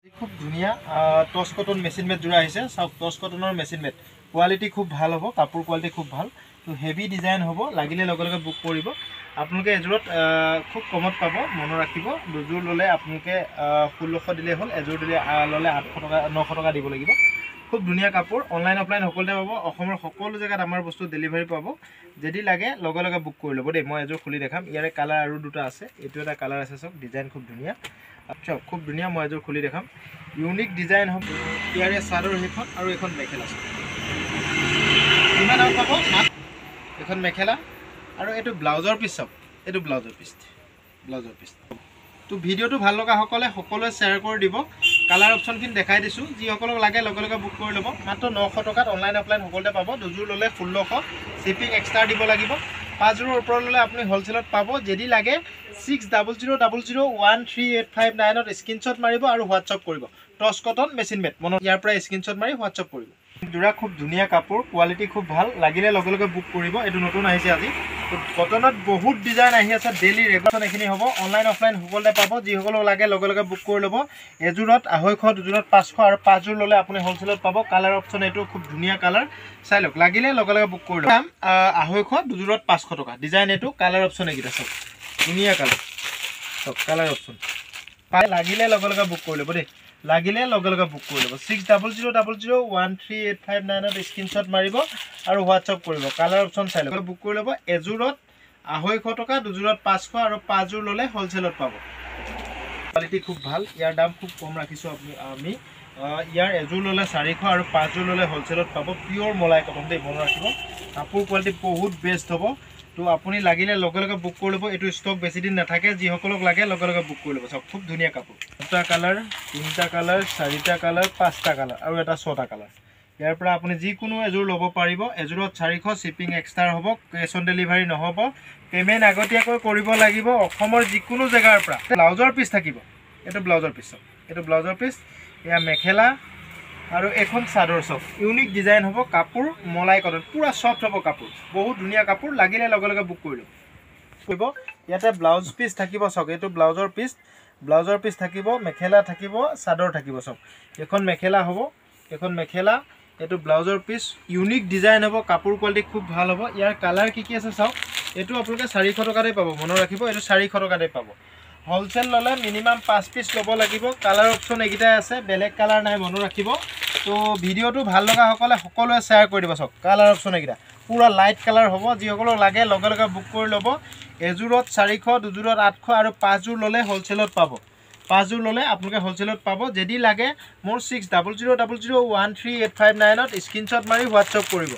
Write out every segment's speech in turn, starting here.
খুব ধুনিয়া toss cotton machine made জোড়া আহিছে চাওক টস কটনৰ মেচিন মেড কোৱালিটি খুব ভাল হ'ব কাপোৰ কোৱালিটি খুব ভাল তো হেভি ডিজাইন হ'ব লাগিলে লগে লগে বুক কৰিব আপোনালোকে এজোৰত খুব কমত পাব মনত ৰাখিব দুযোৰ ল'লে আপোনালোকে 1600 দিলে হ'ল এজোৰ দিলে ল'লে 800 টকা 900 টকা দিব লাগিব খুব ধুনিয়া কাপোৰ অনলাইন অফলাইন সকলোতে পাব অসমৰ সকলো জেগাত আমাৰ বস্তু ডেলিভাৰী পাব যদি লাগে লগে লগে বুক কৰি ল'ব দেই মই এজোৰ খুলি দেখাম ইয়াৰে কালাৰ আৰু দুটা আছে এইটো এটা কালাৰ আছে চাওক ডিজাইন খুব ধুনিয়া আচ্ছা খুব ধুনিয়া মই এজোৰ খুলি দেখাম ইউনিক ডিজাইন হ'ব ইয়াৰে চাদৰ হেখন আৰু এখন মেখেলা আছে কিমান আৰু পাব এখন মেখেলা আৰু এইটো ব্লাউজৰ পিছ চাওক এইটো ব্লাউজৰ পিছ তো ভিডিওটো ভাল লগা সকলোৱে শ্বেয়াৰ কৰি দিব কালাৰ অপচনখিনি দেখাই দিছোঁ যিসকলক লাগে লগে লগে বুক কৰি ল'ব মাত্ৰ 900 টকাত অনলাইন অফলাইন সকলোতে পাব দুযোৰ ল'লে 1600 শ্বিপিং এক্সট্ৰা দিব লাগিব পাঁচযোৰৰ ওপৰত ল'লে আপুনি হ'লচেলত পাব যদি লাগে 6000013859ত স্ক্ৰীনশ্বট মাৰিব আৰু হোৱাটছআপ কৰিব টস কটন মেচিন মেড মনত ইয়াৰ পৰা স্ক্ৰীনশ্বট মাৰি হোৱাটছআপ কৰিব জোৰা খুব ধুনিয়া কাপোৰ কোৱালিটি খুব ভাল লাগিলে লগে লগে বুক কৰিব এইটো নতুন আহিছে আজি কটনত বহুত ডিজাইন আহি আছে ডেইলি ৰেগুলাৰ এখিনি হ'ব অনলাইন অফলাইন সকলোতে পাব যিসকলক লাগে লগে লগে বুক কৰি ল'ব এজোৰত 250 দুজোৰত 500 আৰু পাঁচযোৰ ল'লে আপুনি হ'লচেলত পাব কালাৰ অপচন এইটো খুব ধুনিয়া কালাৰ চাই লওক লাগিলে লগে লগে বুক কৰি ল'ব 250 দুজোৰত 500 টকা ডিজাইন এইটো কালাৰ অপচন এইকেইটা চাওক ধুনিয়া কালাৰ চাওক কালাৰ অপচন পাই লাগিলে লগে লগে বুক কৰি ল'ব দেই লাগিলে লগে লগে বুক কৰি ল'ব 6000013859ত স্ক্ৰীনশ্বট মাৰিব আৰু হোৱাটছআপ কৰিব কালাৰ অপচন চাই ল'ব বুক কৰি ল'ব এজোৰত 250 টকা দুজোৰত 500 আৰু পাঁচযোৰ ল'লে হ'লচেলত পাব কোৱালিটি খুব ভাল ইয়াৰ দাম খুব কম ৰাখিছোঁ আমি ইয়াৰ এজোৰ ল'লে 400 আৰু পাঁচযোৰ ল'লে হ'লচেলত পাব পিয়ৰ মলাই কটন দেই মনত ৰাখিব কাপোৰ কোৱালিটি বহুত বেষ্ট হ'ব তো আপুনি লাগিলে লগে লগে বুক কৰি ল'ব এইটো ষ্টক বেছি দিন নাথাকে যিসকলক লাগে লগে লগে বুক কৰি ল'ব চাওক খুব ধুনিয়া কাপোৰ দুটা কালাৰ তিনিটা কালাৰ চাৰিটা কালাৰ পাঁচটা কালাৰ আৰু এটা ছটা কালাৰ ইয়াৰ পৰা আপুনি যিকোনো এজোৰ ল'ব পাৰিব এজোৰত 400 শ্বিপিং এক্সট্ৰা হ'ব কেছ অন ডেলিভাৰী নহ'ব পেমেণ্ট আগতীয়াকৈ কৰিব লাগিব অসমৰ যিকোনো জেগাৰ পৰা ব্লাউজৰ পিচ থাকিব এইটো ব্লাউজৰ পিচ এইটো ব্লাউজৰ পিচ এয়া মেখেলা আৰু এখন চাদৰ চব ইউনিক ডিজাইন হ'ব কাপোৰ মলাই কটন পুৰা সফট হ'ব কাপোৰ বহুত ধুনিয়া কাপোৰ লাগিলে লগে লগে বুক কৰি ল'ব ইয়াতে ব্লাউজ পিচ থাকিব চক এইটো ব্লাউজৰ পিচ থাকিব মেখেলা থাকিব চাদৰ থাকিব চব এখন মেখেলা হ'ব এখন মেখেলা এইটো ব্লাউজৰ পিচ ইউনিক ডিজাইন হ'ব কাপোৰ কোৱালিটি খুব ভাল হ'ব ইয়াৰ কালাৰ কি আছে চাওক এইটো আপোনালোকে 400 টকাতে পাব মনত ৰাখিব এইটো 400 টকাতে পাব হ'লসেল ল'লে মিনিমাম 5 পিচ ল'ব লাগিব কালাৰ অপচন এইকেইটাই আছে বেলেগ কালাৰ নাই মনত ৰাখিব তো ভিডিওটো ভাল লগা সকলোৱে শ্বেয়াৰ কৰি দিব চাওক কালাৰ অপচন এইকেইটা পুৰা লাইট কালাৰ হ'ব যিসকলক লাগে লগে লগে বুক কৰি ল'ব এজোৰত 400 দুজোৰত 800 আৰু পাঁচযোৰ ল'লে হ'লসেলত পাব পাঁচযোৰ ল'লে আপোনালোকে হ'লসেলত পাব যদি লাগে মোৰ 6000013859ত স্ক্ৰীনশ্বট মাৰি হোৱাটছআপ কৰিব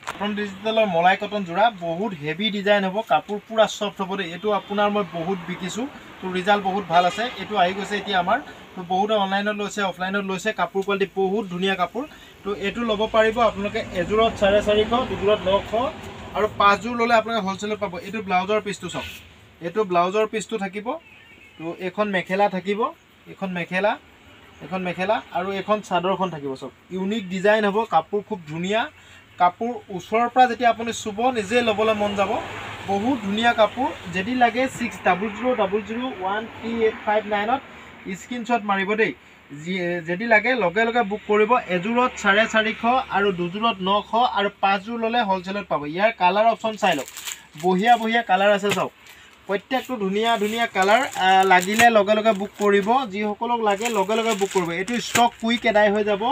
কটন ডিজিটেলৰ মলাই কটন জোৰা বহুত হেভি ডিজাইন হ'ব কাপোৰ পুৰা সফট হ'ব দেই এইটো আপোনাৰ মই বহুত বিকিছোঁ তো ৰিজাল্ট বহুত ভাল আছে এইটো আহি গৈছে এতিয়া আমাৰ তো বহুতে অনলাইনত লৈছে অফলাইনত লৈছে কাপোৰ কোৱালিটি বহুত ধুনিয়া কাপোৰ তো এইটো ল'ব পাৰিব আপোনালোকে এজোৰত 450 দুজোৰত 900 আৰু পাঁচযোৰ ল'লে আপোনালোকে হ'লসেলত পাব এইটো ব্লাউজৰ পিচটো চাওক এইটো ব্লাউজৰ পিচটো থাকিব তো এখন মেখেলা থাকিব এখন মেখেলা আৰু এখন চাদৰখন থাকিব চব ইউনিক ডিজাইন হ'ব কাপোৰ খুব ধুনিয়া কাপোৰ ওচৰৰ পৰা যেতিয়া আপুনি চুব নিজে ল'বলৈ মন যাব বহুত ধুনিয়া কাপোৰ যদি লাগে 6000013859ত স্ক্ৰীনশ্বট মাৰিব দেই যদি লাগে লগে লগে বুক কৰিব এজোৰত 450 আৰু দুজোৰত 900 আৰু পাঁচযোৰ ল'লে হ'লসেলত পাব ইয়াৰ কালাৰ অপচন চাই লওক বঢ়িয়া কালাৰ আছে চাওক প্ৰত্যেকটো ধুনিয়া কালাৰ লাগিলে লগে লগে বুক কৰিব যিসকলক লাগে লগে লগে বুক কৰিব এইটো ষ্টক কুইক এদাই হৈ যাব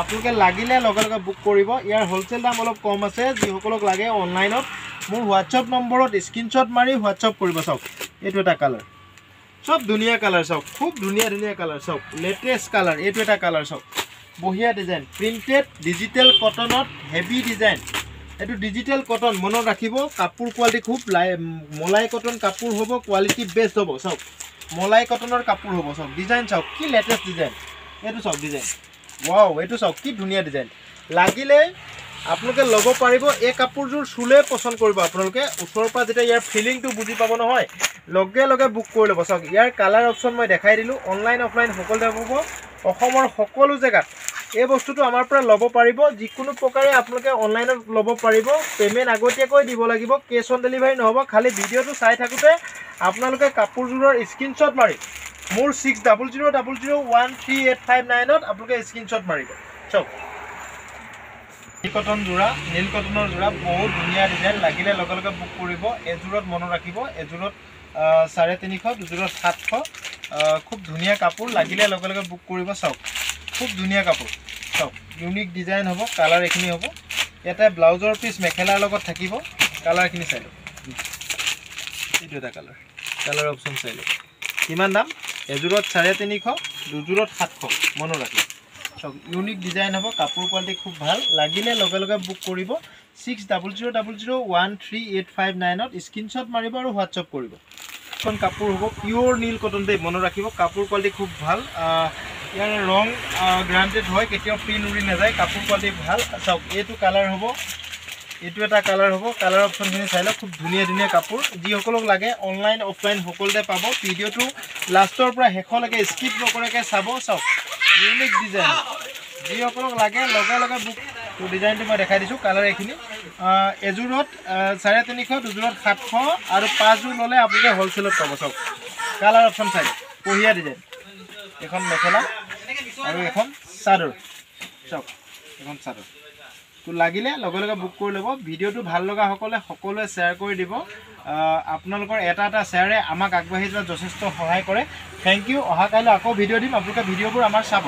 আপোনালোকে লাগিলে লগে লগে বুক কৰিব ইয়াৰ হ'লসেল দাম অলপ কম আছে যিসকলক লাগে অনলাইনত মোৰ হোৱাটছআপ নম্বৰত স্ক্ৰীনশ্বট মাৰি হোৱাটছআপ কৰিব চাওক এইটো এটা কালাৰ সব ধুনিয়া কালাৰ চাওক খুব ধুনিয়া কালাৰ চাওক লেটেষ্ট কালাৰ এইটো এটা কালাৰ চাওক বঢ়িয়া ডিজাইন প্ৰিন্টেড ডিজিটেল কটনত হেভি ডিজাইন এইটো ডিজিটেল কটন মনত ৰাখিব কাপোৰ কোৱালিটি খুব মলাই কটন কাপোৰ হ'ব কোৱালিটি বেষ্ট হ'ব চাওক মলাই কটনৰ কাপোৰ হ'ব চাওক ডিজাইন চাওক কি লেটেষ্ট ডিজাইন এইটো চাওক ডিজাইন ওয়াও এইটো চাওক কি ধুনিয়া ডিজাইন লাগিলে আপোনালোকে ল'ব পাৰিব এই কাপোৰযোৰ চুলে পছন্দ কৰিব আপোনালোকে ওচৰৰ পৰা যেতিয়া ইয়াৰ ফিলিংটো বুজি পাব নহয় লগে লগে বুক কৰি ল'ব চাওক ইয়াৰ কালাৰ অপচন মই দেখাই দিলোঁ অনলাইন অফলাইন সকলোতে পাব অসমৰ সকলো জেগাত এই বস্তুটো আমাৰ পৰা ল'ব পাৰিব যিকোনো প্ৰকাৰে আপোনালোকে অনলাইনত ল'ব পাৰিব পেমেণ্ট আগতীয়াকৈ দিব লাগিব কেছ অন ডেলিভাৰী নহ'ব খালি ভিডিওটো চাই থাকোঁতে আপোনালোকে কাপোৰযোৰৰ স্ক্ৰীনশ্বট মাৰি মোৰ 6000013859 আপোনালোকে স্ক্ৰীনশ্বট মাৰিব চাওক নীল কটন যোৰা নীল কটনৰ যোৰা বহুত ধুনীয়া ডিজাইন লাগিলে লগে লগে বুক কৰিব এযোৰত মনত ৰাখিব এযোৰত 350 দুযোৰত 700 খুব ধুনীয়া কাপোৰ লাগিলে লগে লগে বুক কৰিব চাওক খুব ধুনীয়া কাপোৰ চাওক ইউনিক ডিজাইন হ'ব কালাৰ এখিনি হ'ব এটা ব্লাউজৰ পিস মেখেলাৰ লগত থাকিব কালাৰ খিনি চাই লওক এইটো এটা কালাৰ অপচন চাই লওক কিমান দাম এযোৰত 350 দুযোৰত 700 মনত ৰাখিব চাওক ইউনিক ডিজাইন হ'ব কাপোৰ কোৱালিটি খুব ভাল লাগিলে লগে লগে বুক কৰিব 6000013859 স্ক্ৰীনশ্বট মাৰিব আৰু হোৱাটছআপ কৰিব এখন কাপোৰ হ'ব পিওৰ নীল কটন দে মনত ৰাখিব কাপোৰ কোৱালিটি খুব ভাল ইয়াৰ ৰং গ্ৰান্টেড হয় কেতিয়াও পিন উৰি নাযায় কাপোৰ কোৱালিটি ভাল চাওক এইটো কালাৰ হ'ব এইটো এটা কালাৰ হ'ব কালাৰ অপচনখিনি চাই লওক খুব ধুনীয়া ধুনীয়া কাপোৰ যিসকলক লাগে অনলাইন অফলাইন সকলোতে পাব ভিডিঅ'টো লাষ্টৰ পৰা শেষলৈকে স্কিপ নকৰাকৈ চাব চাওক ইউনিক ডিজাইন যিসকলক লাগে লগে লগে বুক তো ডিজাইনটো মই দেখাই দিছোঁ কালাৰ এইখিনি এযোৰত 350 দুযোৰত 700 আৰু 5 যোৰ ল'লে আপোনালোকে হ'লচেলত পাব চাওক কালাৰ অপচন চাই বঢ়িয়া ডিজাইন এখন মেখেলা আৰু এখন চাদৰ চাওক এখন চাদৰ তো লাগিলে লগে লগে বুক কৰি ল'ব ভিডিঅ'টো ভাল লগা সকলোৱে শ্বেয়াৰ কৰি দিব আপোনালোকৰ এটা শ্বেয়াৰে আমাক আগবাঢ়ি যোৱাত যথেষ্ট সহায় কৰে থেংক ইউ অহা কাইলৈ আকৌ ভিডিঅ' দিম আপোনালোকে ভিডিঅ'বোৰ আমাৰ চাব